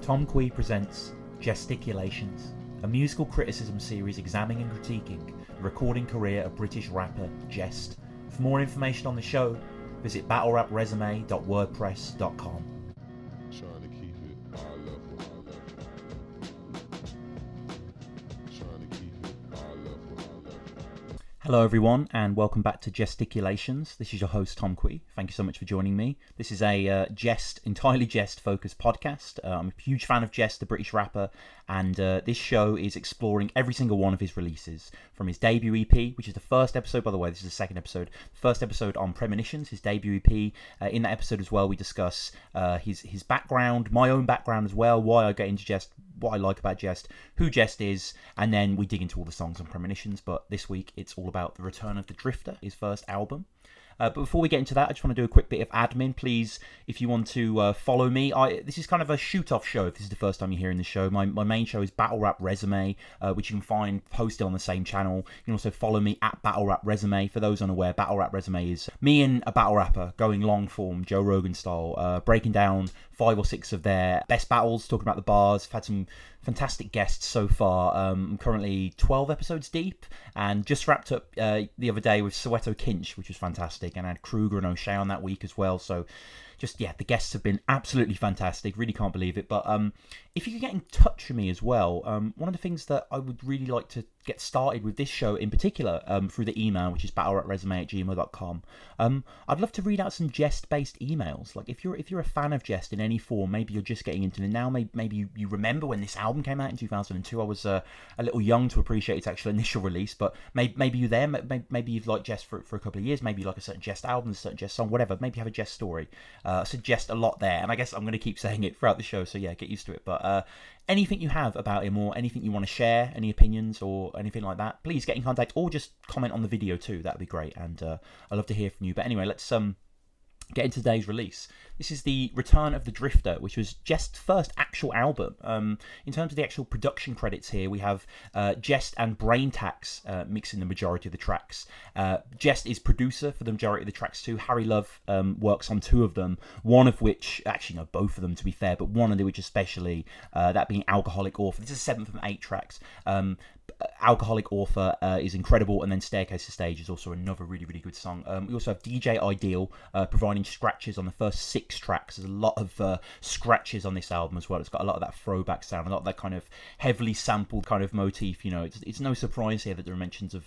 Tom Quee presents JEHSTICULATIONS, a musical criticism series examining and critiquing the recording career of British rapper Jehst. For more information on the show, visit battlerapresume.wordpress.com. Trying to keep it our level. Trying to keep it our level. Hello everyone and welcome back to JEHSTICULATIONS. This is your host Tom Quee. Thank you so much for joining me. This is a entirely Jehst focused podcast. I'm a huge fan of Jehst, the British rapper, and this show is exploring every single one of his releases. From his debut EP, which is the first episode, by the way, this is the second episode, first episode on Premonitions, his debut EP. In that episode as well, we discuss his background, my own background as well, why I get into Jehst, what I like about Jehst, who Jehst is, and then we dig into all the songs on Premonitions. But this week it's all about the return of the Drifter, his first album. But before we get into that, I just want to do a quick bit of admin. Please, if you want to follow me, this is kind of a shoot-off show if this is the first time you're hearing the show. My main show is Battle Rap Resume, which you can find posted on the same channel. You can also follow me at Battle Rap Resume. For those unaware, Battle Rap Resume is me and a battle rapper going long form, Joe Rogan style, breaking down 5 or 6 of their best battles, talking about the bars. I've had some fantastic guests so far. I'm currently 12 episodes deep and just wrapped up the other day with Soweto Kinch, which was fantastic, and I had Kruger and O'Shea on that week as well. So just, yeah, the guests have been absolutely fantastic. Really can't believe it. But if you could get in touch with me as well, one of the things that I would really like to get started with this show in particular, through the email, which is battlerapresume@gmail.com. I'd love to read out some Jehst-based emails. Like if you're a fan of Jehst in any form, maybe you're just getting into it now, maybe you remember when this album came out in 2002. I was a little young to appreciate its actual initial release, but maybe you're there, maybe you've liked Jehst for a couple of years, maybe you like a certain Jehst album, a certain Jehst song, whatever, maybe you have a Jehst story. I suggest a lot there, and I guess I'm going to keep saying it throughout the show, so yeah, get used to it. But anything you have about him, or anything you want to share, any opinions or anything like that, please get in contact, or just comment on the video too. That'd be great, and I'd love to hear from you. But anyway, let's get into today's release. This is the Return of the Drifter, which was Jehst's first actual album. In terms of the actual production credits here, we have Jehst and Brain Tax mixing the majority of the tracks. Jehst is producer for the majority of the tracks too. Harry Love works on 2 of them, one of which, actually no, both of them to be fair, but one of which especially, that being Alcoholic Author. This is 7 from 8 tracks. Alcoholic Author is incredible, and then Staircase to Stage is also another really, really good song. We also have DJ Ideal providing scratches on the first 6 tracks. There's a lot of scratches on this album as well. It's got a lot of that throwback sound, a lot of that kind of heavily sampled kind of motif. You know, it's no surprise here that there are mentions of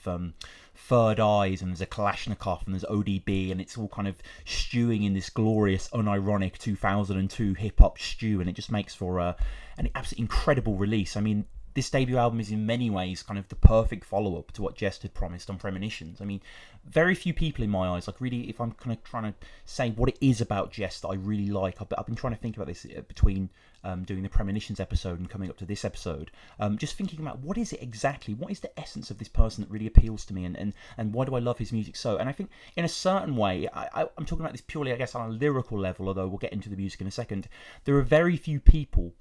Third Eyes, and there's a Kalashnikov, and there's ODB, and it's all kind of stewing in this glorious, unironic 2002 hip-hop stew, and it just makes for an absolutely incredible release. I mean, this debut album is in many ways kind of the perfect follow-up to what Jehst had promised on Premonitions. I mean, very few people in my eyes, like really, if I'm kind of trying to say what it is about Jehst that I really like, I've been trying to think about this between doing the Premonitions episode and coming up to this episode, just thinking about what is it exactly, what is the essence of this person that really appeals to me, and why do I love his music so? And I think in a certain way, I'm talking about this purely, I guess, on a lyrical level, although we'll get into the music in a second. There are very few people,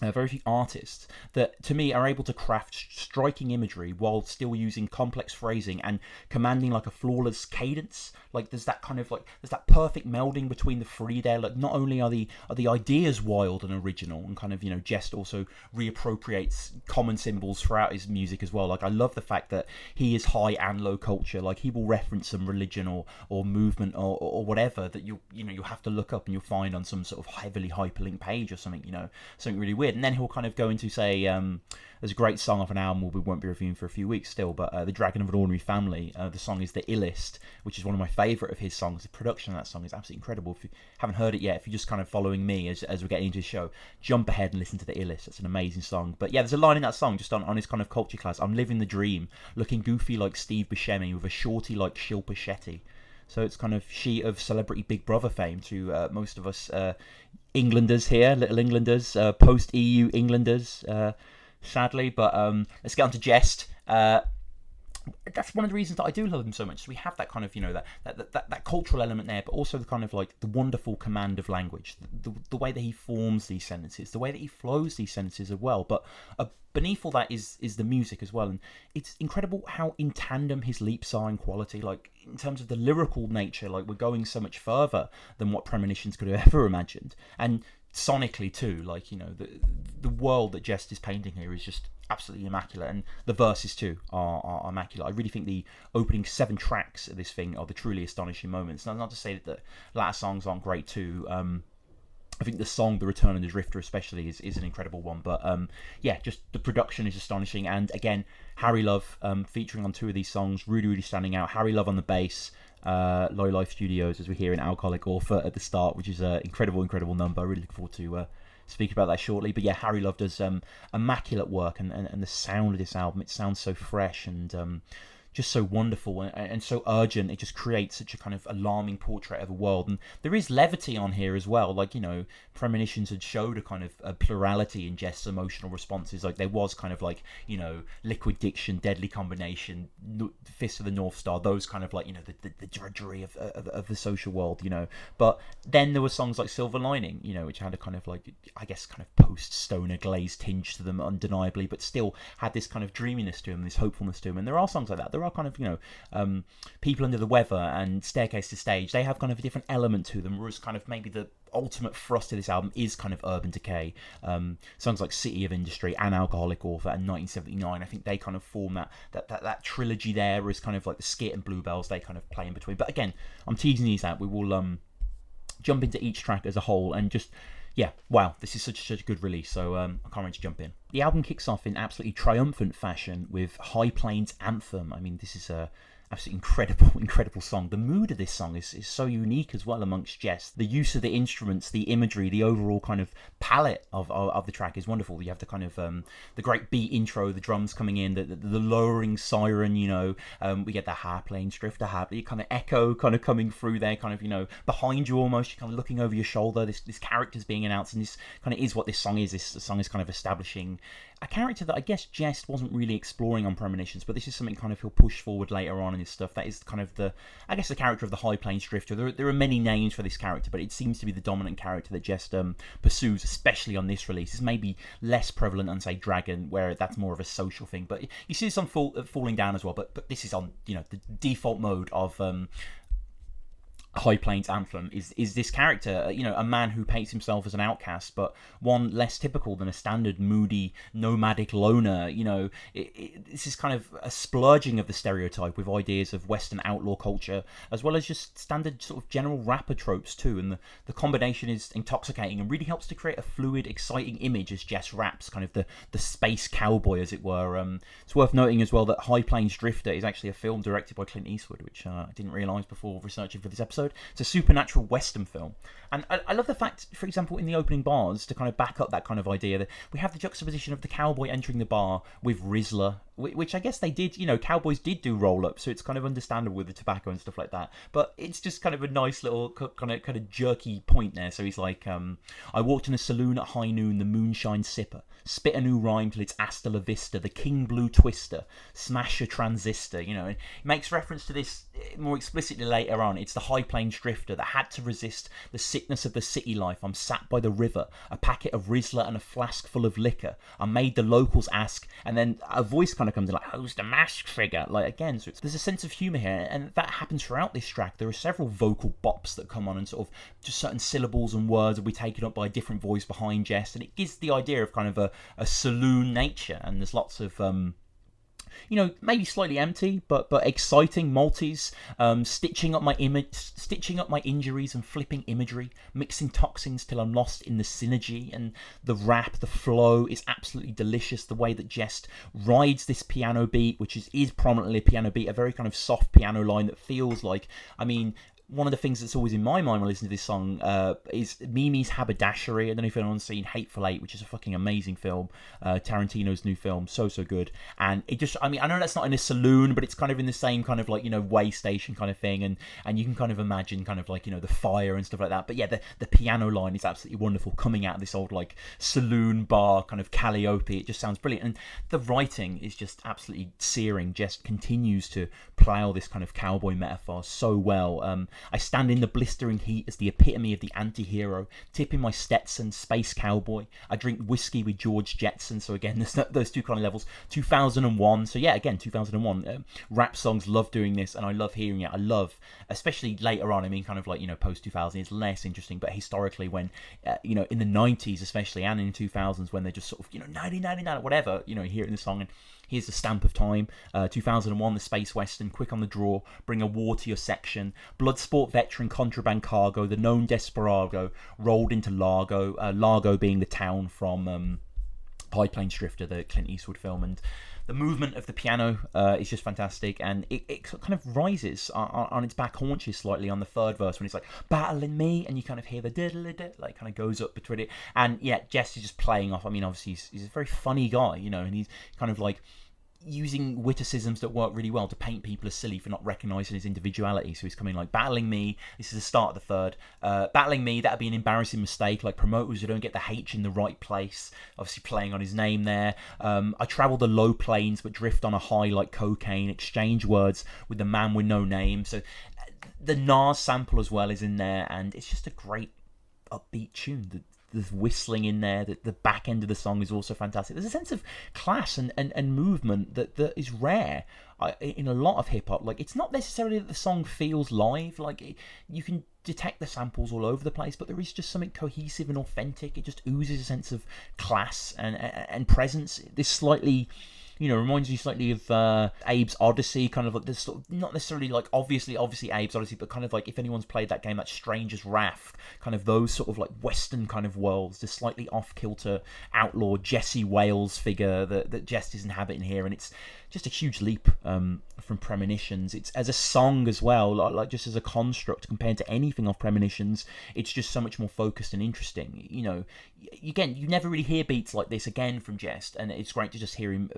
very few artists that, to me, are able to craft striking imagery while still using complex phrasing and commanding like a flawless cadence. Like there's that perfect melding between the 3 there. Like not only are the ideas wild and original, and kind of, you know, Jehst also reappropriates common symbols throughout his music as well. Like I love the fact that he is high and low culture. Like he will reference some religion or movement or whatever that you'll have to look up and you'll find on some sort of heavily hyperlinked page or something, you know, something really weird. And then he'll kind of go into, say, there's a great song off an album we won't be reviewing for a few weeks still, but The Dragon of an Ordinary Family. The song is The Illest, which is one of my favourite of his songs. The production of that song is absolutely incredible. If you haven't heard it yet, if you're just kind of following me as we're getting into the show, jump ahead and listen to The Illest. It's an amazing song. But yeah, there's a line in that song just on his kind of culture class. I'm living the dream, looking goofy like Steve Buscemi with a shorty like Shilpa Shetty. So it's kind of she of celebrity Big Brother fame to most of us Englanders here, little Englanders, post-EU Englanders, sadly. But let's get on to Jehst. That's one of the reasons that I do love him so much. So we have that kind of, you know, that cultural element there, but also the kind of like the wonderful command of language, the way that he forms these sentences, the way that he flows these sentences as well. But beneath all that is the music as well, and it's incredible how in tandem his leaps are in quality. Like in terms of the lyrical nature, like we're going so much further than what Premonitions could have ever imagined. And sonically too, like, you know, the world that Jehst is painting here is just absolutely immaculate, and the verses too are immaculate. I really think the opening 7 tracks of this thing are the truly astonishing moments. Now, not to say that the latter songs aren't great too. I think the song "The Return of the Drifter" especially is an incredible one, but yeah, just the production is astonishing. And again, Harry Love featuring on 2 of these songs, really standing out. Harry Love on the bass, Low Life Studios, as we hear in Alcoholic Author at the start, which is an incredible number. I really look forward to speak about that shortly. But yeah, Harry Love does immaculate work, and the sound of this album, it sounds so fresh and just so wonderful and so urgent. It just creates such a kind of alarming portrait of a world, and there is levity on here as well. Like, you know, Premonitions had showed a kind of a plurality in Jehst's emotional responses. Like, there was kind of like, you know, Liquid Diction, Deadly Combination, Fist of the North Star, those kind of like, you know, the drudgery of the social world, you know. But then there were songs like Silver Lining, you know, which had a kind of like, I guess, kind of post-stoner glaze tinge to them undeniably, but still had this kind of dreaminess to them, this hopefulness to them. And there are songs like that. There are kind of, you know, People Under the Weather and Staircase to Stage. They have kind of a different element to them, whereas kind of maybe the ultimate thrust of this album is kind of Urban Decay. Songs like City of Industry and Alcoholic Author and 1979, I think they kind of form that trilogy there, whereas kind of like the Skit and Bluebells, they kind of play in between. But again, I'm teasing these out. We will jump into each track as a whole and just, yeah, wow, this is such a good release, so I can't wait to jump in. The album kicks off in absolutely triumphant fashion with High Plains Anthem. I mean, this is a absolutely incredible song. The mood of this song is so unique as well amongst Jehst. The use of the instruments, the imagery, the overall kind of palette of the track is wonderful. You have the kind of the great beat intro, the drums coming in, the lowering siren, you know, we get the High Plains Drifter, the kind of echo kind of coming through there, kind of, you know, behind you almost, you're kind of looking over your shoulder, this character's being announced, and this kind of is what this song is. This song is kind of establishing a character that I guess Jehst wasn't really exploring on Premonitions, but this is something kind of he'll push forward later on in his stuff. That is kind of the character of the High Plains Drifter. There are many names for this character, but it seems to be the dominant character that Jehst pursues, especially on this release. It's maybe less prevalent on, say, Dragon, where that's more of a social thing. But you see this on Falling Down as well, but this is on, you know, the default mode of High Plains Anthem is this character, you know, a man who paints himself as an outcast, but one less typical than a standard moody nomadic loner. You know, this is kind of a splurging of the stereotype with ideas of Western outlaw culture, as well as just standard sort of general rapper tropes too. And the combination is intoxicating and really helps to create a fluid, exciting image as Jehst raps, kind of the space cowboy, as it were. It's worth noting as well that High Plains Drifter is actually a film directed by Clint Eastwood, which I didn't realise before researching for this episode. It's a supernatural Western film. And I love the fact, for example, in the opening bars, to kind of back up that kind of idea, that we have the juxtaposition of the cowboy entering the bar with Rizzler, which I guess they did, you know, cowboys did do roll-ups, so it's kind of understandable with the tobacco and stuff like that. But it's just kind of a nice little kind of jerky point there. So he's like, I walked in a saloon at high noon, the moonshine sipper, spit a new rhyme till it's hasta la vista, the King Blue Twister, smash a transistor, you know. And it makes reference to this more explicitly later on. It's the High Plains Drifter that had to resist the sickness of the city life. I'm sat by the river, a packet of Rizzler and a flask full of liquor. I made the locals ask, and then a voice kind of comes in like, who's the masked figure? Like, again, so there's a sense of humour here, and that happens throughout this track. There are several vocal bops that come on, and sort of just certain syllables and words will be taken up by a different voice behind Jehst, and it gives the idea of kind of a saloon nature. And there's lots of you know, maybe slightly empty, but exciting multis, stitching up my injuries and flipping imagery, mixing toxins till I'm lost in the synergy. And the rap, the flow is absolutely delicious. The way that Jehst rides this piano beat, which is prominently a piano beat, a very kind of soft piano line that feels like, I mean, one of the things that's always in my mind when I listen to this song is Mimi's Haberdashery. I don't know if anyone's seen Hateful Eight, which is a fucking amazing film, Tarantino's new film, so good. And it just, I mean, I know that's not in a saloon, but it's kind of in the same kind of like, you know, way station kind of thing, and you can kind of imagine kind of like, you know, the fire and stuff like that. But yeah, the piano line is absolutely wonderful, coming out of this old like saloon bar kind of calliope. It just sounds brilliant, and the writing is just absolutely searing. Jehst continues to plough this kind of cowboy metaphor so well. I stand in the blistering heat as the epitome of the anti-hero, tipping my Stetson, space cowboy. I drink whiskey with George Jetson. So again, there's those two kind of levels. 2001. So yeah, again, 2001. Rap songs, love doing this, and I love hearing it. I love, especially later on, I mean, kind of like, post 2000 is less interesting, but historically when, in the 90s especially, and in the 2000s when they're just sort of, 1999, whatever, you hear it in the song, and here's the stamp of time. 2001, the space western, quick on the draw, bring a war to your section. Bloodsport veteran, contraband cargo, the known desperado, rolled into Largo. Largo being the town from High Plains Drifter, the Clint Eastwood film, and the movement of the piano is just fantastic, and it kind of rises on its back haunches slightly on the third verse when it's like battling me, and you kind of hear the diddle-diddle, like kind of goes up between it, and yeah, Jehst is just playing off. I mean, obviously he's a very funny guy, and he's kind of like using witticisms that work really well to paint people as silly for not recognising his individuality. So he's coming like, battling me, this is the start of the third, battling me, that'd be an embarrassing mistake, like promoters who don't get the H in the right place, obviously playing on his name there. I travel the low plains but drift on a high like cocaine, exchange words with the man with no name. So the Nas sample as well is in there, and it's just a great upbeat tune. There's whistling in there. The back end of the song is also fantastic. There's a sense of class and movement that is rare in a lot of hip hop. Like, it's not necessarily that the song feels live. Like, you can detect the samples all over the place, but there is just something cohesive and authentic. It just oozes a sense of class and presence. This slightly, reminds me slightly of Abe's Odyssey, kind of like this sort of, not necessarily like obviously Abe's Odyssey, but kind of like if anyone's played that game, that Stranger's Wrath, kind of those sort of like Western kind of worlds, this slightly off-kilter outlaw Jesse Wales figure that Jehst is inhabiting here, and it's just a huge leap from Premonitions. It's as a song as well, like just as a construct compared to anything off Premonitions, it's just so much more focused and interesting. Again, you never really hear beats like this again from Jehst, and it's great to just hear him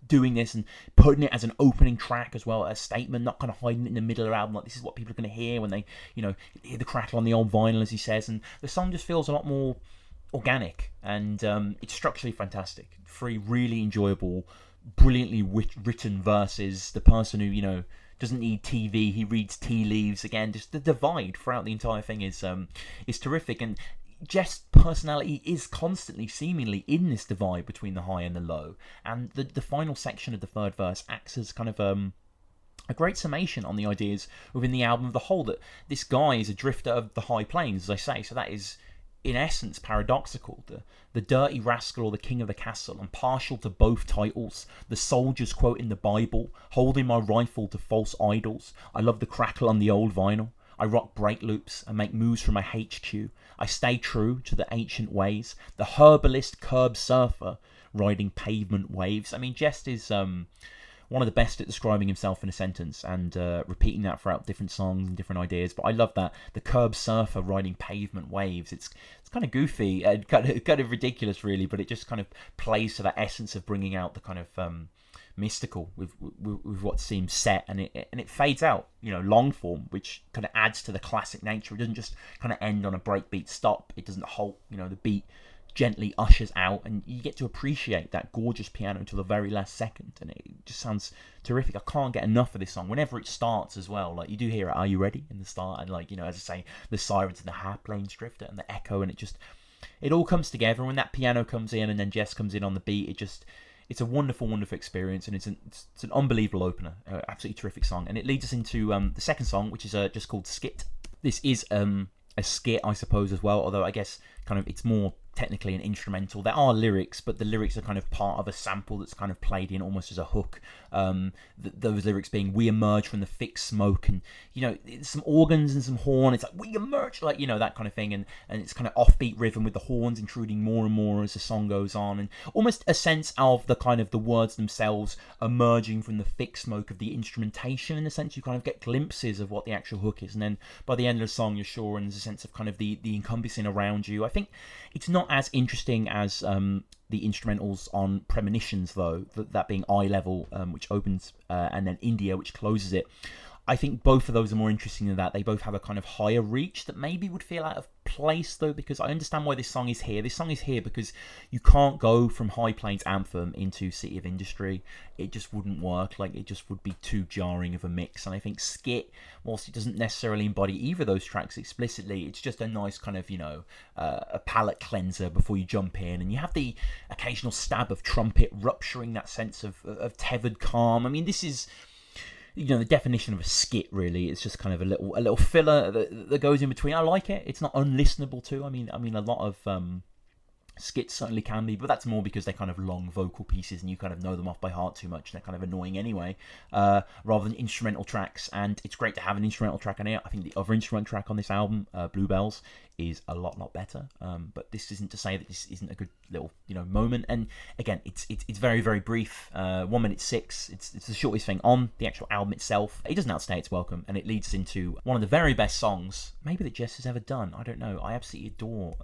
doing this and putting it as an opening track as well, a statement, not kind of hiding it in the middle of the album like this is what people are going to hear when they hear the crackle on the old vinyl, as he says. And the song just feels a lot more organic, and it's structurally fantastic. 3 really enjoyable, brilliantly written verses. The person who doesn't need TV, he reads tea leaves. Again, just the divide throughout the entire thing is terrific, and Jehst's personality is constantly, seemingly, in this divide between the high and the low. And the final section of the third verse acts as kind of a great summation on the ideas within the album of the whole, that this guy is a drifter of the high plains, as I say. So that is, in essence, paradoxical. The dirty rascal or the king of the castle. I'm partial to both titles. The soldiers quoting the Bible, holding my rifle to false idols. I love the crackle on the old vinyl. I rock break loops and make moves from my HQ. I stay true to the ancient ways. The herbalist curb surfer riding pavement waves. I mean, Jehst is one of the best at describing himself in a sentence and repeating that throughout different songs and different ideas. But I love that, the curb surfer riding pavement waves. It's kind of goofy and kind of ridiculous, really, but it just kind of plays to that essence of bringing out the kind of mystical with what seems set, and it fades out, long form, which kind of adds to the classic nature. It doesn't just kind of end on a breakbeat stop. It doesn't halt. The beat gently ushers out, and you get to appreciate that gorgeous piano until the very last second, and it just sounds terrific. I can't get enough of this song. Whenever it starts as well, like, you do hear it, Are You Ready, in the start, and like, as I say, the sirens and the High Plains Drifter and the echo, and it all comes together. And when that piano comes in and then Jehst comes in on the beat, it's a wonderful, wonderful experience, and it's an unbelievable opener. Absolutely terrific song. And it leads us into the second song, which is just called Skit. This is a skit, I suppose, as well, although I guess kind of it's more technically an instrumental. There are lyrics, but the lyrics are kind of part of a sample that's kind of played in almost as a hook. Those lyrics being, we emerge from the thick smoke, and some organs and some horn. It's like, we emerge, like, that kind of thing, and it's kind of offbeat rhythm with the horns intruding more and more as the song goes on, and almost a sense of the kind of the words themselves emerging from the thick smoke of the instrumentation. In a sense, you kind of get glimpses of what the actual hook is, and then by the end of the song you're sure, and there's a sense of kind of the encompassing around you. I think it's not as interesting as the instrumentals on Premonitions, though, that being Eye Level, which opens, and then India, which closes it. I think both of those are more interesting than that. They both have a kind of higher reach that maybe would feel out of place though, because I understand why this song is here. This song is here because you can't go from High Plains Anthem into City of Industry. It just wouldn't work. Like, it just would be too jarring of a mix. And I think Skit, whilst it doesn't necessarily embody either of those tracks explicitly, it's just a nice kind of, a palate cleanser before you jump in. And you have the occasional stab of trumpet rupturing that sense of tethered calm. I mean, this is, the definition of a skit, really. It's just kind of a little filler that goes in between. I like it. It's not unlistenable too. I mean, a lot of skits certainly can be, but that's more because they're kind of long vocal pieces and you kind of know them off by heart too much, and they're kind of annoying anyway, rather than instrumental tracks. And it's great to have an instrumental track on here. I think the other instrumental track on this album, Bluebells, is a lot better. But this isn't to say that this isn't a good little moment. And again, it's very, very brief. 1:06. It's the shortest thing on the actual album itself. It doesn't outstay its welcome, and it leads us into one of the very best songs maybe that Jehst has ever done. I don't know. I absolutely adore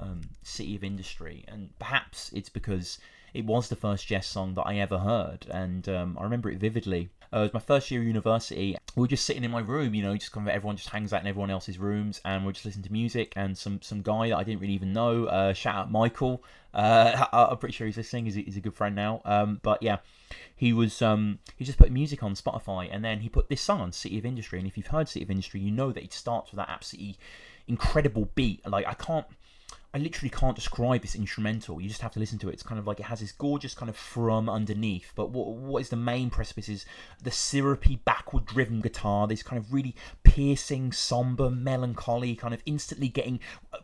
City of Industry, and perhaps it's because it was the first Jehst song that I ever heard, and I remember it vividly. It was my first year of university. We were just sitting in my room, just kind of everyone just hangs out in everyone else's rooms, and we're just listening to music. And some guy that I didn't really even know, shout out Michael. I'm pretty sure he's listening. He's a good friend now. But yeah, he just put music on Spotify, and then he put this song on, City of Industry. And if you've heard City of Industry, you know that it starts with that absolutely incredible beat. Like, I literally can't describe this instrumental. You just have to listen to it. It's kind of like it has this gorgeous kind of thrum underneath. But what is the main precipice is the syrupy, backward-driven guitar. This kind of really piercing, somber, melancholy, kind of instantly getting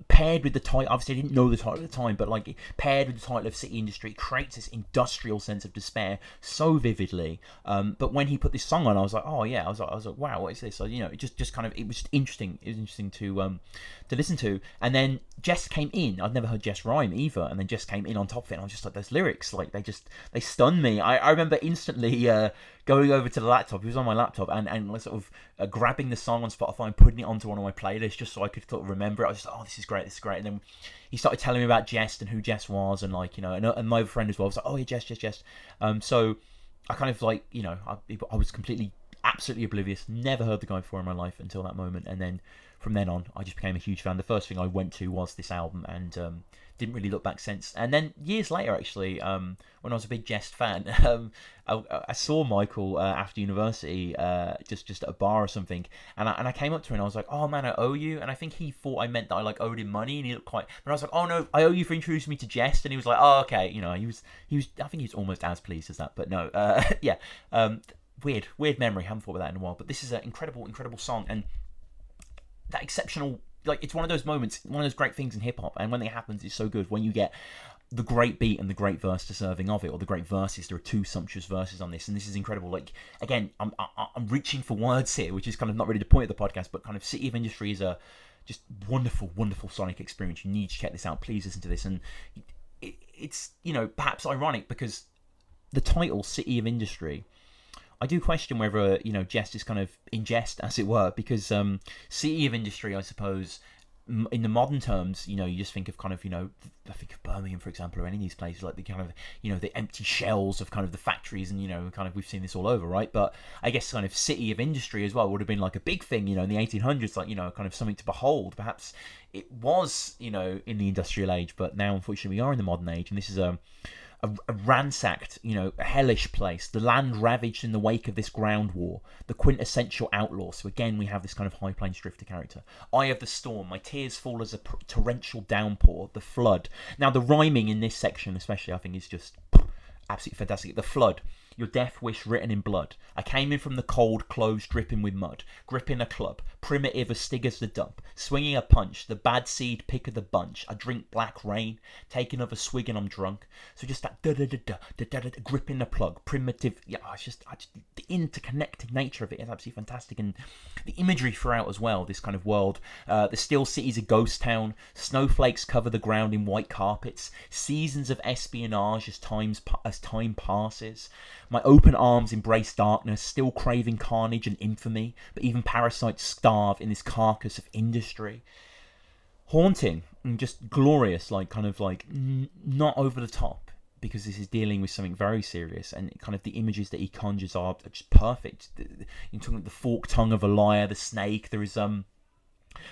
paired with the title. Obviously, I didn't know the title at the time, but like paired with the title of City Industry, it creates this industrial sense of despair so vividly. But when he put this song on, I was like, oh yeah, I was like, wow, what is this? So, it just kind of, it was just interesting. It was interesting to listen to. And then Jehst came in. I'd never heard Jehst rhyme either, and then Jehst came in on top of it, and I was just like, those lyrics, like, they stunned me. I remember instantly going over to the laptop. He was on my laptop, and sort of grabbing the song on Spotify and putting it onto one of my playlists just so I could sort of remember it. I was just like, oh, this is great. And then he started telling me about Jehst and who Jehst was, and like, and my other friend as well was like, oh yeah, Jehst. So I kind of like, I was absolutely oblivious, never heard the guy before in my life until that moment, and then from then on I just became a huge fan. The first thing I went to was this album, and didn't really look back since. And then years later, actually, when I was a big Jehst fan, I saw Michael after university, just at a bar or something, and I came up to him and I was like, oh man, I owe you. And I think he thought I meant that I like owed him money, and he looked quite, but I was like, oh no, I owe you for introducing me to Jehst. And he was like, oh okay, he was I think he was almost as pleased as that, but no, yeah. Weird memory. Haven't thought about that in a while. But this is an incredible song, and that exceptional, like, it's one of those moments, one of those great things in hip hop. And when it happens, it's so good. When you get the great beat and the great verse deserving of it, or the great verses. There are two sumptuous verses on this, and this is incredible. Like, again, I'm reaching for words here, which is kind of not really the point of the podcast, but kind of City of Industry is a just wonderful sonic experience. You need to check this out. Please listen to this. And it's perhaps ironic because the title City of Industry, I do question whether Jehst is kind of in jest, as it were, because City of Industry, I suppose, in the modern terms, you just think of kind of I think of Birmingham, for example, or any of these places, like the kind of the empty shells of kind of the factories, and kind of we've seen this all over, right? But I guess kind of City of Industry as well would have been like a big thing, in the 1800s, like kind of something to behold. Perhaps it was in the industrial age, but now unfortunately we are in the modern age, and this is a ransacked, hellish place, the land ravaged in the wake of this ground war, the quintessential outlaw. So again, we have this kind of High Plains drifter character. Eye of the storm, my tears fall as a torrential downpour, the flood. Now, the rhyming in this section especially, I think, is just absolutely fantastic. The flood, your death wish written in blood. I came in from the cold, clothes dripping with mud, gripping a club, primitive as stig as the dump, swinging a punch, the bad seed pick of the bunch. I drink black rain, take another swig and I'm drunk. So just that da-da-da-da, gripping the plug, primitive. Yeah, it's just the interconnected nature of it is absolutely fantastic, and the imagery throughout as well. This kind of world, the still city's a ghost town. Snowflakes cover the ground in white carpets. Seasons of espionage as time passes. My open arms embrace darkness, still craving carnage and infamy, but even parasites starve in this carcass of industry. Haunting and just glorious, like kind of like not over the top, because this is dealing with something very serious, and kind of the images that he conjures are just perfect. You're talking about the forked tongue of a liar, the snake. There is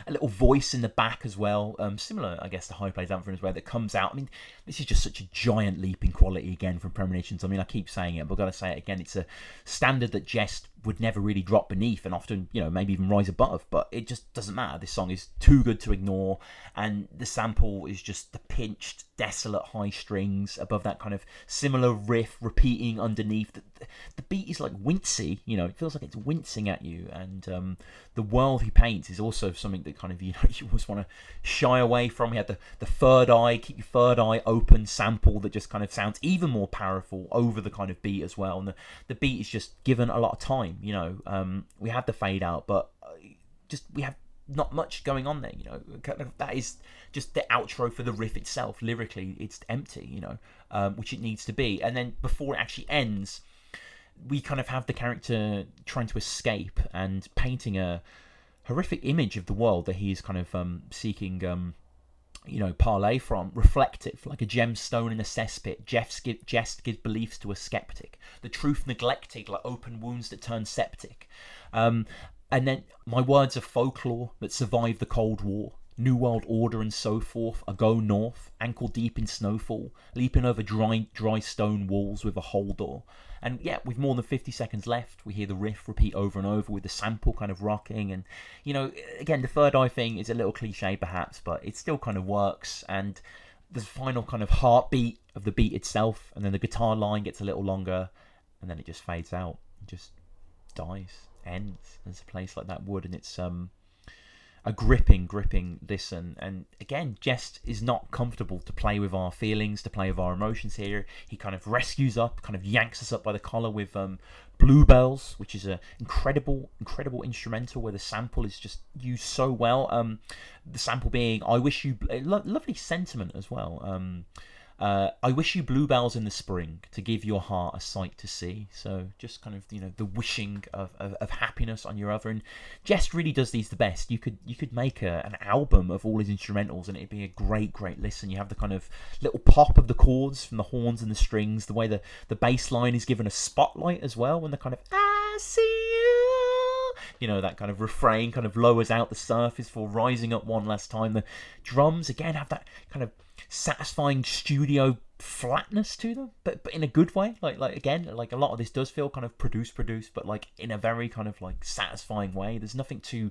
a little voice in the back as well, similar, I guess, to High Plains Anthem as well, that comes out. I mean, this is just such a giant leap in quality again from Premonitions. I mean, I keep saying it, but I've got to say it again. It's a standard that Jehst would never really drop beneath, and often, maybe even rise above, but it just doesn't matter. This song is too good to ignore, and the sample is just the pinched, desolate high strings above that kind of similar riff repeating underneath. The beat is like wincy, it feels like it's wincing at you, and the world he paints is also something that kind of, you always want to shy away from. He had the third eye, keep your third eye open sample that just kind of sounds even more powerful over the kind of beat as well, and the beat is just given a lot of time. We have the fade out, but we have not much going on there. That is just the outro for the riff itself. Lyrically, it's empty, which it needs to be. And then before it actually ends, we kind of have the character trying to escape and painting a horrific image of the world that he is kind of seeking parlay from, reflective, like a gemstone in a cesspit. Jehst gives beliefs to a skeptic. The truth neglected, like open wounds that turn septic. And then my words are folklore that survive the Cold War. New World Order and so forth. I go north, ankle deep in snowfall, leaping over dry stone walls with a hole door. And yeah, with more than 50 seconds left, we hear the riff repeat over and over with the sample kind of rocking. And, again, the third eye thing is a little cliche perhaps, but it still kind of works. And the final kind of heartbeat of the beat itself, and then the guitar line gets a little longer, and then it just fades out. It just dies, ends, as a place like that would. And it's a gripping listen. And again, Jehst is not comfortable to play with our feelings, to play with our emotions here. He kind of rescues up, kind of yanks us up by the collar with Bluebells, which is a incredible instrumental where the sample is just used so well. The sample being I wish you, lovely sentiment as well. I wish you bluebells in the spring to give your heart a sight to see. So just kind of, the wishing of happiness on your other. And Jehst really does these the best. You could make an album of all his instrumentals and it'd be a great listen. You have the kind of little pop of the chords from the horns and the strings, the way the bass line is given a spotlight as well, when the kind of I see you, that kind of refrain kind of lowers out the surface for rising up one last time. The drums again have that kind of satisfying studio flatness to them, but in a good way. Like again, like a lot of this does feel kind of produced, but like in a very kind of like satisfying way. There's nothing too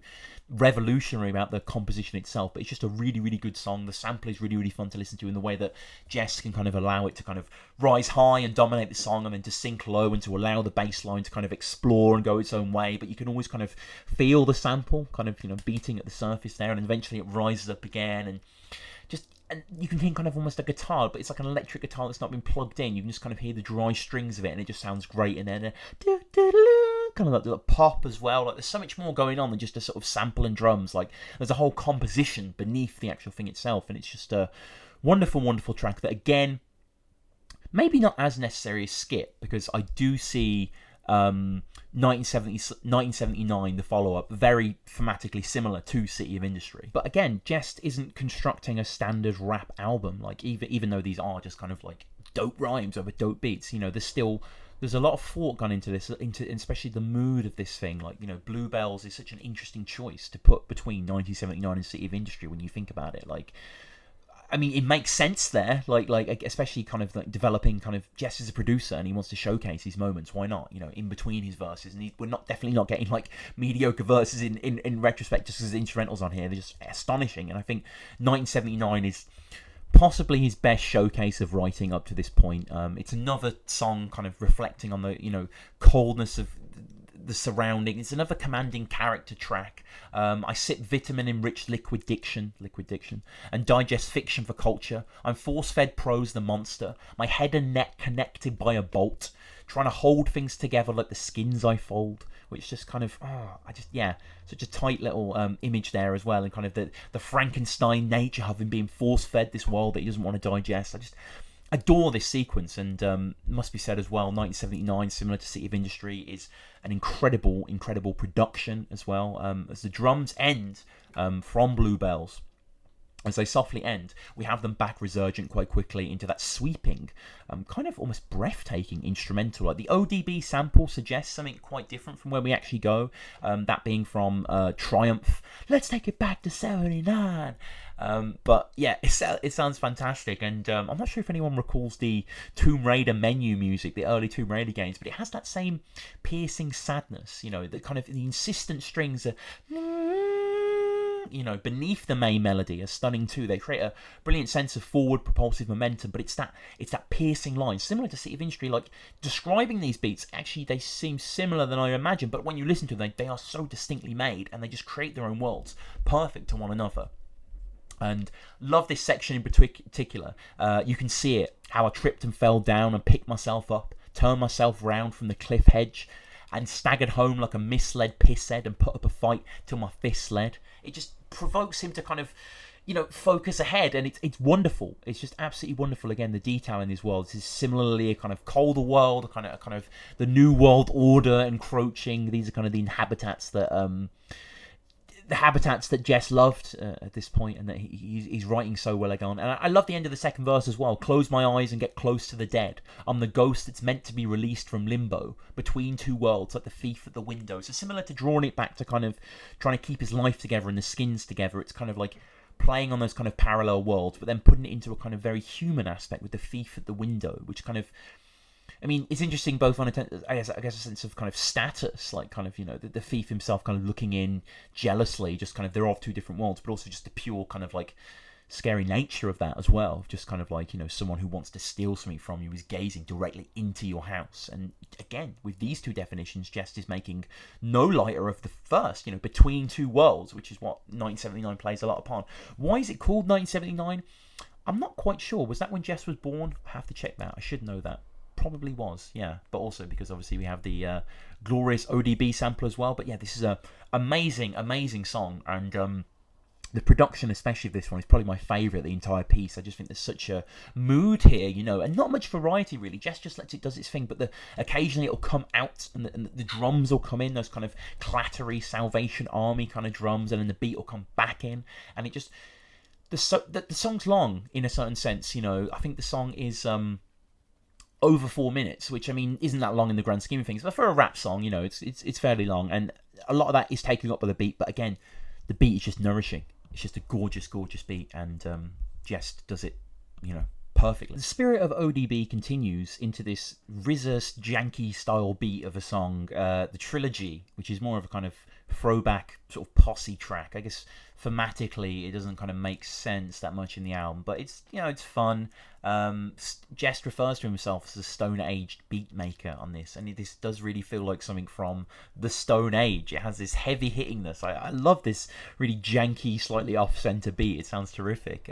revolutionary about the composition itself, but it's just a really good song. The sample is really fun to listen to in the way that Jehst can kind of allow it to kind of rise high and dominate the song, and then to sink low and to allow the bass line to kind of explore and go its own way. But you can always kind of feel the sample kind of beating at the surface there, and eventually it rises up again, and you can hear kind of almost a guitar, but it's like an electric guitar that's not been plugged in. You can just kind of hear the dry strings of it, and it just sounds great. And then kind of like the pop as well. Like there's so much more going on than just a sort of sample and drums. Like there's a whole composition beneath the actual thing itself, and it's just a wonderful track that, again, maybe not as necessary as Skit, because I do see 1979, the follow-up, very thematically similar to City of Industry. But again, Jehst isn't constructing a standard rap album. Like even though these are just kind of like dope rhymes over dope beats, there's a lot of thought gone into this, into especially the mood of this thing. Like, Bluebells is such an interesting choice to put between 1979 and City of Industry when you think about it. Like, I mean, it makes sense there, like especially kind of like developing kind of Jehst as a producer, and he wants to showcase these moments. Why not? In between his verses, and we're definitely not getting like mediocre verses in retrospect just because the instrumentals on here, they're just astonishing. And I think 1979 is possibly his best showcase of writing up to this point. It's another song kind of reflecting on the coldness of the surrounding. It's another commanding character track. I sip vitamin-enriched liquid diction, and digest fiction for culture. I'm force-fed prose the monster. My head and neck connected by a bolt, trying to hold things together like the skins I fold. Which just kind of, such a tight little image there as well, and kind of the Frankenstein nature of him being force-fed this world that he doesn't want to digest. I just adore this sequence, and must be said as well, 1979, similar to City of Industry, is an incredible production as well. As the drums end from Bluebells, as they softly end, we have them back resurgent quite quickly into that sweeping, kind of almost breathtaking instrumental. Like the ODB sample suggests something quite different from where we actually go, that being from Triumph. Let's take it back to 79. But yeah, it sounds fantastic, and I'm not sure if anyone recalls the Tomb Raider menu music, the early Tomb Raider games, but it has that same piercing sadness, the kind of the insistent strings are, beneath the main melody are stunning too. They create a brilliant sense of forward propulsive momentum, but it's that piercing line, similar to City of Industry. Like, describing these beats, actually they seem similar than I imagined, but when you listen to them, they are so distinctly made, and they just create their own worlds, perfect to one another. And love this section in particular. You can see it, how I tripped and fell down and picked myself up, turned myself round from the cliff hedge, and staggered home like a misled pisshead and put up a fight till my fists led. It just provokes him to kind of, focus ahead, and it's wonderful. It's just absolutely wonderful. Again, the detail in this world. This is similarly a kind of colder world, a kind of the new world order encroaching. These are kind of the habitats that Jehst loved at this point, and that he's writing so well again. And I love the end of the second verse as well. Close my eyes and get close to the dead. I'm the ghost that's meant to be released from limbo, between two worlds, like the thief at the window. So similar to drawing it back to kind of trying to keep his life together and the skins together. It's kind of like playing on those kind of parallel worlds, but then putting it into a kind of very human aspect with the thief at the window, which kind of, it's interesting both on I guess a sense of kind of status, like kind of, the thief himself kind of looking in jealously, just kind of, they're of two different worlds, but also just the pure kind of like scary nature of that as well. Just kind of like, someone who wants to steal something from you is gazing directly into your house. And again, with these two definitions, Jehst is making no lighter of the first, between two worlds, which is what 1979 plays a lot upon. Why is it called 1979? I'm not quite sure. Was that when Jehst was born? I have to check that. I should know that. Probably was, yeah, but also because obviously we have the glorious ODB sample as well. But yeah, this is a amazing song, and the production, especially of this one, is probably my favourite. The entire piece, I just think there's such a mood here, and not much variety really. Jehst just lets it does its thing, but occasionally it'll come out, and the drums will come in, those kind of clattery Salvation Army kind of drums, and then the beat will come back in, and it just the song's long in a certain sense. I think the song is over 4 minutes, which isn't that long in the grand scheme of things, but for a rap song, it's fairly long, and a lot of that is taken up by the beat. But again, the beat is just nourishing. It's just a gorgeous beat, and Jehst does it, perfectly. The spirit of ODB continues into this RZA janky style beat of a song, the Trilogy, which is more of a kind of throwback sort of posse track. I guess thematically it doesn't kind of make sense that much in the album, but it's it's fun. Jehst refers to himself as a stone-aged beat maker on this, and this does really feel like something from the Stone Age. It has this heavy hittingness. I love this really janky, slightly off-center beat. It sounds terrific.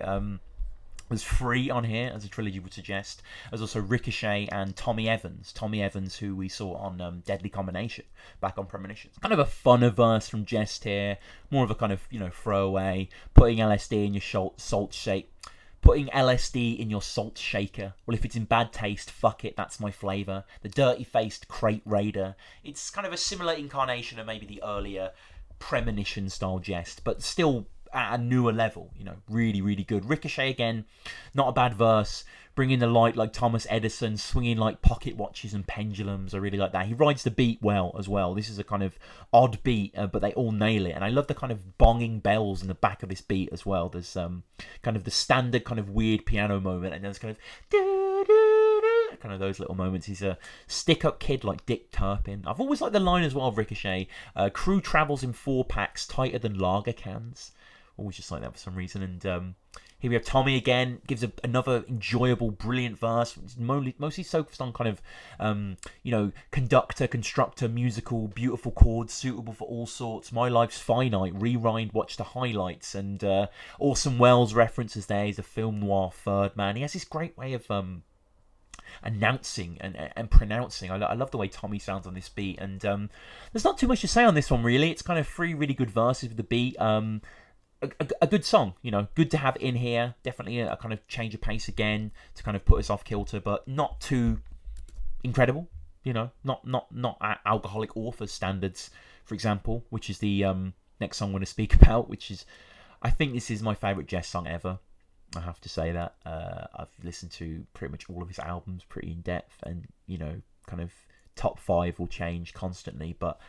There's Free on here, as a Trilogy would suggest. There's also Ricochet and Tommy Evans. Tommy Evans, who we saw on Deadly Combination, back on Premonitions. Kind of a funner verse from Jehst here. More of a kind of, throwaway. Putting LSD in your salt shake. Putting LSD in your salt shaker. Well, if it's in bad taste, fuck it, that's my flavour. The dirty-faced crate raider. It's kind of a similar incarnation of maybe the earlier Premonition-style Jehst, but still at a newer level, really good. Ricochet again, not a bad verse, bringing the light like Thomas Edison, swinging like pocket watches and pendulums. I really like that. He rides the beat well as well. This is a kind of odd beat, but they all nail it, and I love the kind of bonging bells in the back of this beat as well. There's kind of the standard kind of weird piano moment, and there's kind of kind of those little moments. He's a stick-up kid like Dick Turpin. I've always liked the line as well of Ricochet. Crew travels in 4-packs tighter than lager cans. Always just like that for some reason. And here we have Tommy again, gives another enjoyable, brilliant verse. It's mostly focused on kind of, conductor, constructor, musical, beautiful chords, suitable for all sorts. My life's finite, rewind, watch the highlights. And Orson Welles references there. He's a film noir third man. He has this great way of announcing and pronouncing. I love the way Tommy sounds on this beat. And there's not too much to say on this one, really. It's kind of 3 really good verses with the beat. A good song, good to have in here. Definitely a kind of change of pace again to kind of put us off kilter, but not too incredible. Not at Alcoholic Authors standards, for example, which is the next song I'm going to speak about, which is I think this is my favourite Jehst song ever. I have to say that. I've listened to pretty much all of his albums pretty in depth, and kind of top 5 will change constantly, but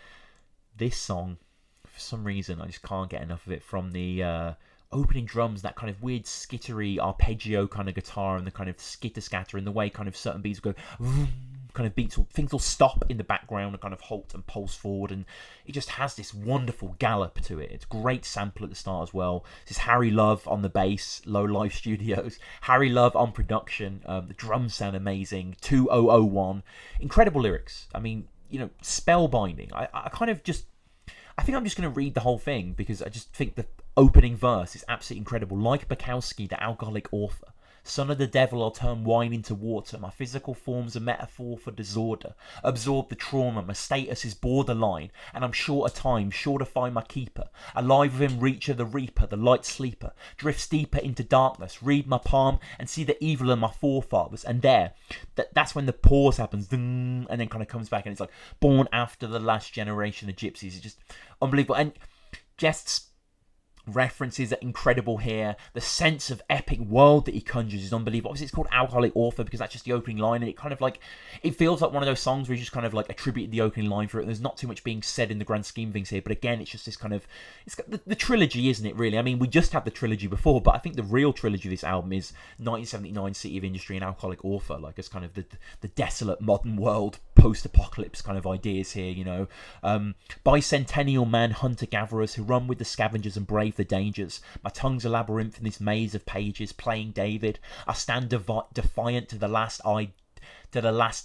this song, for some reason, I just can't get enough of it. From the opening drums, that kind of weird skittery arpeggio kind of guitar, and the kind of skitter scatter, and the way kind of certain beats go vroom, kind of beats, things will stop in the background and kind of halt and pulse forward, and it just has this wonderful gallop to it. It's great sample at the start as well. This is Harry Love on the bass, Low Life Studios. Harry Love on production. The drums sound amazing. 2001. Incredible lyrics. I mean, spellbinding. I think I'm just going to read the whole thing, because I just think the opening verse is absolutely incredible. Like Bukowski, the alcoholic author, son of the devil, I'll turn wine into water. My physical form's a metaphor for disorder. Absorb the trauma, my status is borderline, and I'm short of time, sure to find my keeper. Alive within reach of the reaper, the light sleeper. Drifts deeper into darkness, read my palm and see the evil of my forefathers. And that's when the pause happens, and then kind of comes back, and it's like, born after the last generation of gypsies. It's just unbelievable. And Jehst's references are incredible here. The sense of epic world that he conjures is unbelievable. Obviously, it's called Alcoholic Author because that's just the opening line, and it kind of like, it feels like one of those songs where you just kind of like attributed the opening line for it. There's not too much being said in the grand scheme of things here, but again, it's just this kind of, it's got the trilogy, isn't it, really? I mean, we just had the trilogy before, but I think the real trilogy of this album is 1979, City of Industry, and Alcoholic Author, like as kind of the desolate modern world post-apocalypse kind of ideas here, Bicentennial man, hunter-gatherers who run with the scavengers and brave the dangers. My tongue's a labyrinth in this maze of pages, playing David. I stand defiant to the last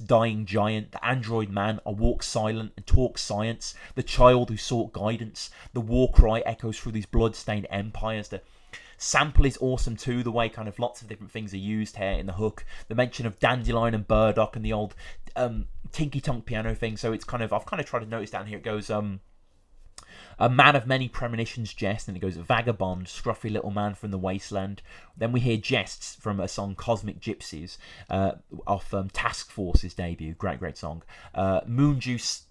dying giant, the android man. I walk silent and talk science, the child who sought guidance. The war cry echoes through these blood-stained empires. The sample is awesome too, the way kind of lots of different things are used here in the hook. The mention of dandelion and burdock and the old tinky tonk piano thing. So it's kind of, I've kind of tried to notice down here, it goes a man of many premonitions, Jehst, and it goes vagabond, scruffy little man from the wasteland. Then we hear Jests from a song Cosmic Gypsies off Task Force's debut, great song. Moon juice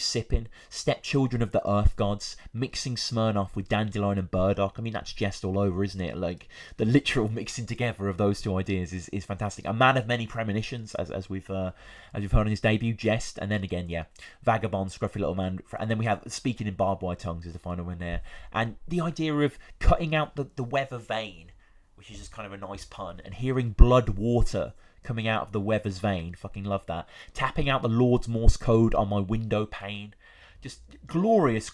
sipping, stepchildren of the earth gods, mixing Smirnoff with dandelion and burdock. I mean, that's Jehst all over, isn't it? Like the literal mixing together of those two ideas is fantastic. A man of many premonitions, as we've heard on his debut, Jehst, and then again, vagabond, scruffy little man, and then we have speaking in barbed wire tongues is the final one there, and the idea of cutting out the weather vein, which is just kind of a nice pun, and hearing blood water coming out of the weather's vein. Fucking love that. Tapping out the Lord's Morse code on my window pane. Just glorious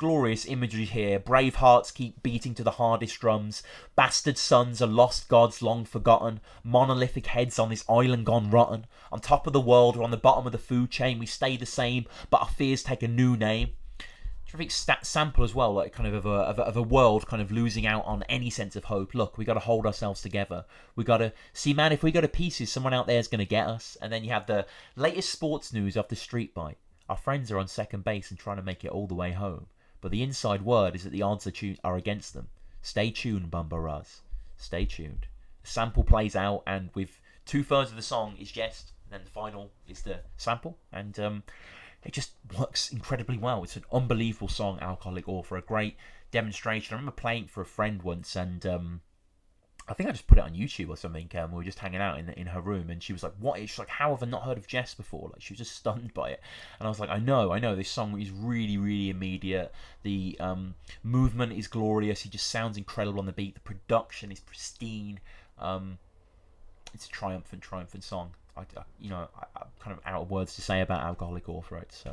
imagery here. Brave hearts keep beating to the hardest drums. Bastard sons are lost gods long forgotten. Monolithic heads on this island gone rotten. On top of the world, we're on the bottom of the food chain. We stay the same, but our fears take a new name. Terrific sample as well, like kind of a world kind of losing out on any sense of hope. Look, we got to hold ourselves together. We got to see, man, if we go to pieces, someone out there is going to get us. And then you have the latest sports news off the street bite. Our friends are on second base and trying to make it all the way home. But the inside word is that the odds are against them. Stay tuned, Bumba Raz. Stay tuned. The sample plays out, and with 2/3 of the song is Jehst, and then the final is the sample. And it just works incredibly well. It's an unbelievable song, Alcoholic Author. A great demonstration. I remember playing it for a friend once, and I think I just put it on YouTube or something. We were just hanging out in her room, and she was like, "What?" She's like, "How have I not heard of Jehst before?" Like, she was just stunned by it. And I was like, I know. This song is really immediate. The movement is glorious. He just sounds incredible on the beat. The production is pristine. It's a triumphant song. I'm kind of out of words to say about Alcoholic Author. It's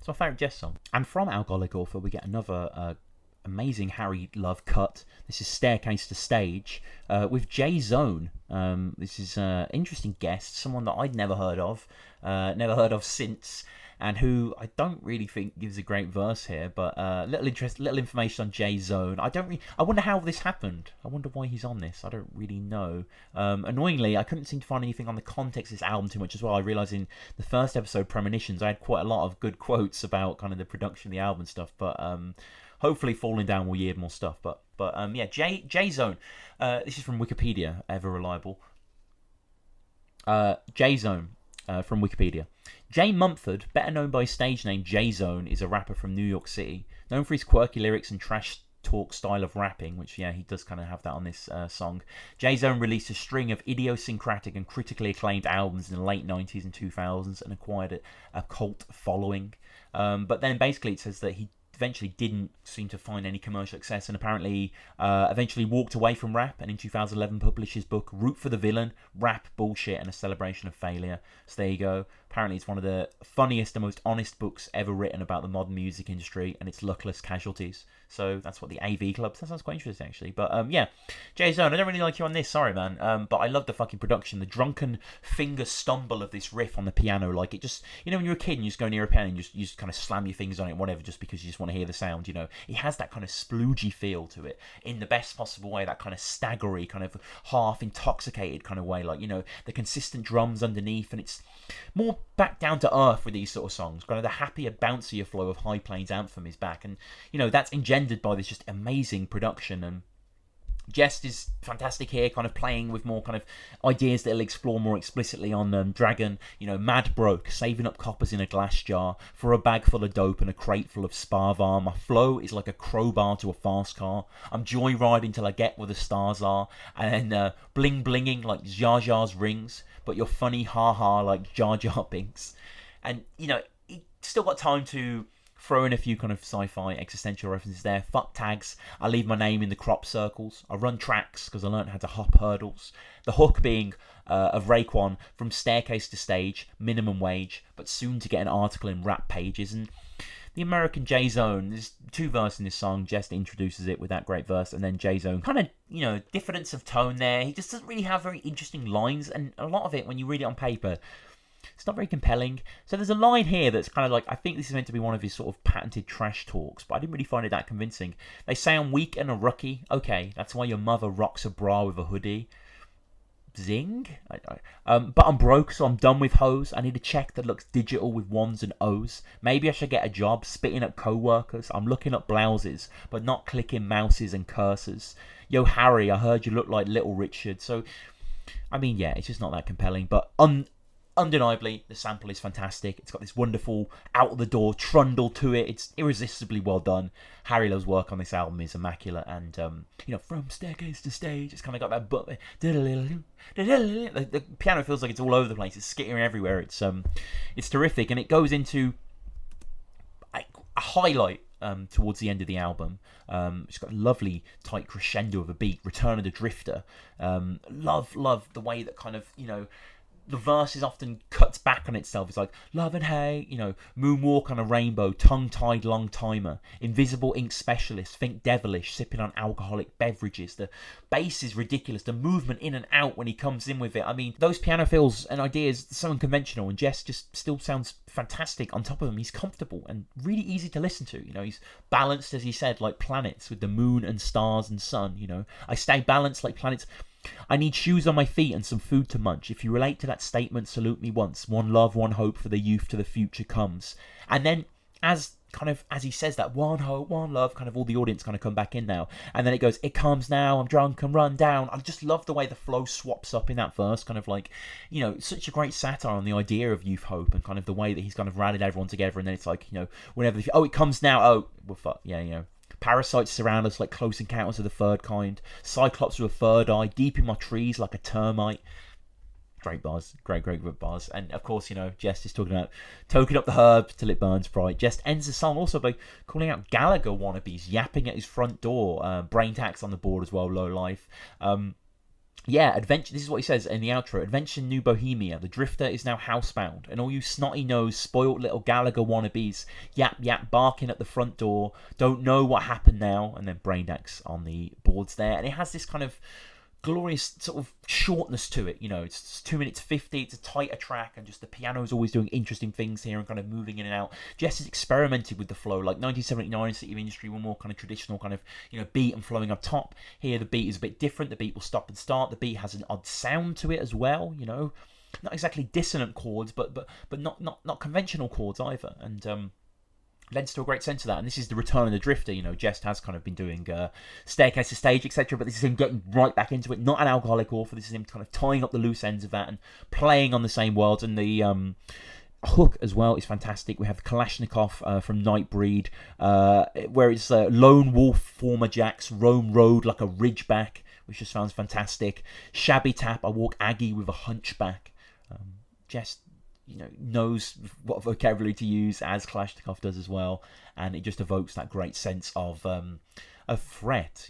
my favourite Jehst song. And from Alcoholic Author, we get another amazing Harry Love cut. This is Staircase to Stage with J Zone. This is an interesting guest, someone that I'd never heard of since, and who I don't really think gives a great verse here, but little information on J Zone. I wonder how this happened. I wonder why he's on this. I don't really know. Annoyingly, I couldn't seem to find anything on the context of this album too much as well. I realised in the first episode, Premonitions, I had quite a lot of good quotes about kind of the production of the album and stuff, but hopefully Falling Down will yield more stuff. But J Zone. This is from Wikipedia, ever reliable. J Zone from Wikipedia. Jay Mumford, better known by his stage name J Zone, is a rapper from New York City, known for his quirky lyrics and trash talk style of rapping, which he does kind of have that on this song. J-Zone released a string of idiosyncratic and critically acclaimed albums in the late 90s and 2000s and acquired a cult following. But then basically it says that he eventually didn't seem to find any commercial success, and apparently eventually walked away from rap, and in 2011 published his book Root for the Villain, Rap, Bullshit and a Celebration of Failure. So there you go. Apparently it's one of the funniest and most honest books ever written about the modern music industry and its luckless casualties. So that's what the AV Club. That sounds quite interesting, actually. But J-Zone, I don't really like you on this, sorry, man. But I love the fucking production, the drunken finger stumble of this riff on the piano. Like, it just, when you're a kid and you just go near a piano and you just kind of slam your fingers on it, whatever, just because you just want to hear the sound, It has that kind of sploogey feel to it in the best possible way, that kind of staggery, kind of half intoxicated kind of way. Like, the consistent drums underneath, and it's more back down to earth with these sort of songs. Kind of the happier, bouncier flow of High Plains Anthem is back, and that's engendered by this just amazing production. And Jehst is fantastic here, kind of playing with more kind of ideas that he'll explore more explicitly on Dragon. Mad broke, saving up coppers in a glass jar for a bag full of dope and a crate full of Sparvar. My flow is like a crowbar to a fast car. I'm joyriding till I get where the stars are, and then bling blinging like Jar Jar's rings, but you're funny ha ha like Jar Jar Binks. And he still got time to throw in a few kind of sci-fi existential references there. Fuck tags, I leave my name in the crop circles. I run tracks because I learned how to hop hurdles. The hook being of Raekwon from staircase to stage, minimum wage, but soon to get an article in Rap Pages. And the American J-Zone, there's two verses in this song. Jehst introduces it with that great verse, and then J-Zone kind of, difference of tone there. He just doesn't really have very interesting lines, and a lot of it, when you read it on paper, it's not very compelling. So there's a line here that's kind of like, I think this is meant to be one of his sort of patented trash talks, but I didn't really find it that convincing. They say I'm weak and a rookie. Okay, that's why your mother rocks a bra with a hoodie. Zing? But I'm broke, so I'm done with hoes. I need a check that looks digital with ones and O's. Maybe I should get a job spitting at co-workers. I'm looking up blouses, but not clicking mouses and cursors. Yo, Harry, I heard you look like Little Richard. So, I mean, it's just not that compelling, but undeniably, the sample is fantastic. It's got this wonderful out-of-the-door trundle to it. It's irresistibly well done. Harry Love's work on this album is immaculate. And, from staircase to stage, it's kind of got that... The piano feels like it's all over the place. It's skittering everywhere. It's terrific. And it goes into a highlight towards the end of the album. It's got a lovely tight crescendo of a beat. Return of the Drifter. Love the way that kind of, the verse is often cuts back on itself. It's like, love and hate, moonwalk on a rainbow, tongue-tied long timer, invisible ink specialist, think devilish, sipping on alcoholic beverages. The bass is ridiculous. The movement in and out when he comes in with it. I mean, those piano fills and ideas are so unconventional, and Jehst just still sounds fantastic on top of them. He's comfortable and really easy to listen to. He's balanced, as he said, like planets with the moon and stars and sun. I stay balanced like planets. I need shoes on my feet and some food to munch. If you relate to that statement, salute me once. One love, one hope for the youth to the future comes. And then as he says that, one hope, one love, kind of all the audience kind of come back in now. And then it goes, it comes now, I'm drunk and run down. I just love the way the flow swaps up in that verse, kind of like, such a great satire on the idea of youth hope and kind of the way that he's kind of rallied everyone together. And then it's like, whenever, it comes now, oh, well, fuck, yeah. Parasites surround us like close encounters of the third kind. Cyclops with a third eye, deep in my trees like a termite. Great bars, great bars. And of course, Jehst is talking about toking up the herbs till it burns bright. Jehst ends the song also by calling out Gallagher wannabes yapping at his front door. Brain tax on the board as well, low life. Adventure. This is what he says in the outro. Adventure in New Bohemia. The Drifter is now housebound, and all you snotty nosed, spoilt little Gallagher wannabes yap barking at the front door. Don't know what happened now. And then Braindex on the boards there, and it has this kind of glorious sort of shortness to it. It's 2 minutes 50. It's a tighter track, and just the piano is always doing interesting things here and kind of moving in and out. Jehst has experimented with the flow, like 1979 City of Industry, one more kind of traditional kind of beat and flowing up top. Here the beat is a bit different. The beat will stop and start. The beat has an odd sound to it as well. Not exactly dissonant chords, but not conventional chords either. And lends to a great sense of that. And this is the return of the Drifter. Jehst has kind of been doing staircase to stage, etc. But this is him getting right back into it. Not an alcoholic author. This is him kind of tying up the loose ends of that and playing on the same worlds. And the hook as well is fantastic. We have Kalashnikov from Nightbreed, where it's Lone Wolf, former Jacks, roam road like a ridgeback, which just sounds fantastic. Shabby Tap, I walk Aggie with a hunchback. Jehst, knows what vocabulary to use, as Kalashnikov does as well, and it just evokes that great sense of threat,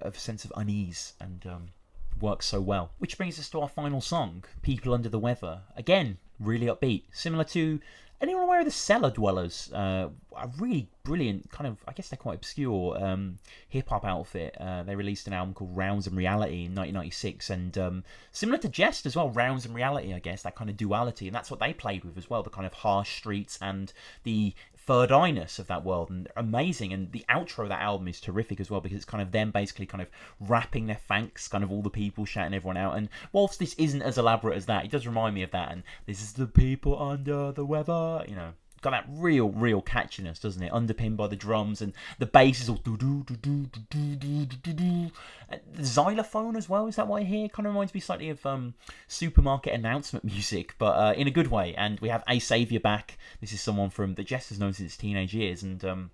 a sense of unease, and works so well. Which brings us to our final song, People Under the Weather. Again, really upbeat, similar to anyone aware of the Cellar Dwellers, a really brilliant kind of, I guess they're quite obscure hip-hop outfit. They released an album called Rounds and Reality in 1996, and similar to Jehst as well, Rounds and Reality, I guess, that kind of duality, and that's what they played with as well, the kind of harsh streets and the third eye-ness of that world, and amazing. And the outro of that album is terrific as well, because it's kind of them basically kind of rapping their thanks, kind of all the people shouting everyone out. And whilst this isn't as elaborate as that, it does remind me of that. And this is the people under the weather, got that real catchiness, doesn't it? Underpinned by the drums, and the bass is all do do do do do do do do. The xylophone as well, is that what I hear? Kind of reminds me slightly of supermarket announcement music, but in a good way. And we have A Saviour back. This is someone that Jehst has known since his teenage years, and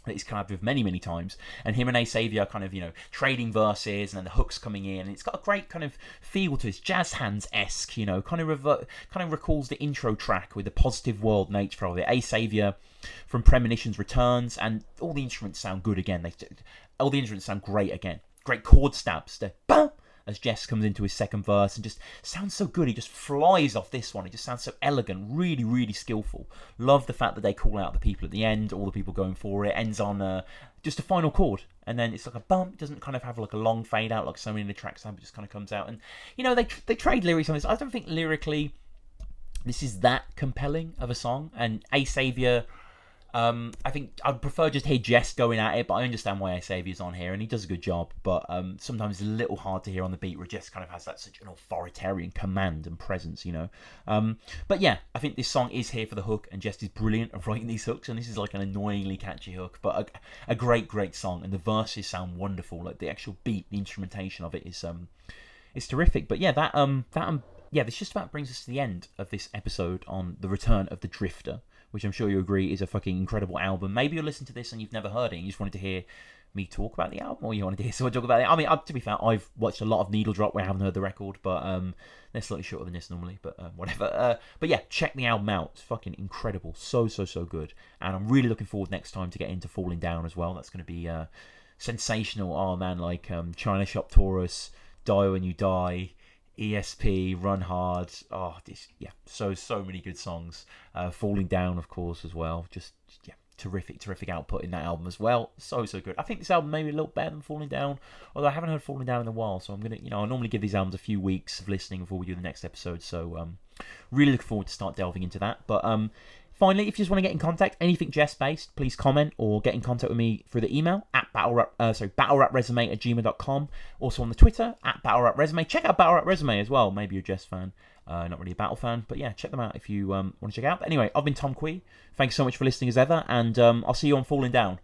that he's collabed with many times, and him and A Saviour kind of trading verses, and then the hooks coming in, and it's got a great kind of feel to this, jazz hands-esque, kind of recalls the intro track with the positive world nature of it. A Saviour from Premonitions returns, and all the instruments sound good again. All the instruments sound great again. Great chord stabs. The bam, as Jehst comes into his second verse, and just sounds so good. He just flies off this one. It just sounds so elegant, really skillful. Love the fact that they call out the people at the end, all the people going for it. Ends on just a final chord, and then it's like a bump. It doesn't kind of have like a long fade out like so many of the tracks have. It just kind of comes out, and they trade lyrics on this. I don't think lyrically this is that compelling of a song. And A Saviour, I think I'd prefer just hear Jehst going at it, but I understand why A Saviour's on here, and he does a good job. But sometimes it's a little hard to hear on the beat, where Jehst kind of has such an authoritarian command and presence, But yeah, I think this song is here for the hook, and Jehst is brilliant at writing these hooks, and this is like an annoyingly catchy hook, but a great song, and the verses sound wonderful. Like the actual beat, the instrumentation of it is terrific. But yeah, this just about brings us to the end of this episode on The Return of the Drifter, which I'm sure you agree is a fucking incredible album. Maybe you'll listen to this and you've never heard it, and you just wanted to hear me talk about the album, or you wanted to hear someone talk about it. I mean, to be fair, I've watched a lot of Needle Drop where I haven't heard the record, but they're slightly shorter than this normally, but whatever. But yeah, check the album out. It's fucking incredible. So good. And I'm really looking forward next time to get into Falling Down as well. That's going to be sensational. Oh man, like China Shop Taurus, Die When You Die, ESP, Run Hard. Oh, so many good songs. Falling Down, of course, as well. Just terrific output in that album as well. So good. I think this album may be a little better than Falling Down, although I haven't heard Falling Down in a while, so I'm gonna, I normally give these albums a few weeks of listening before we do the next episode. So really looking forward to start delving into that. But finally, if you just want to get in contact, anything Jehst based, please comment or get in contact with me through the email at battlerapresume@gmail.com. Also on the Twitter at battlerapresume. Check out battlerapresume as well. Maybe you're a Jehst fan, not really a Battle fan, but yeah, check them out if you want to check out. But anyway, I've been Tom Quee. Thanks so much for listening as ever, and I'll see you on Falling Down.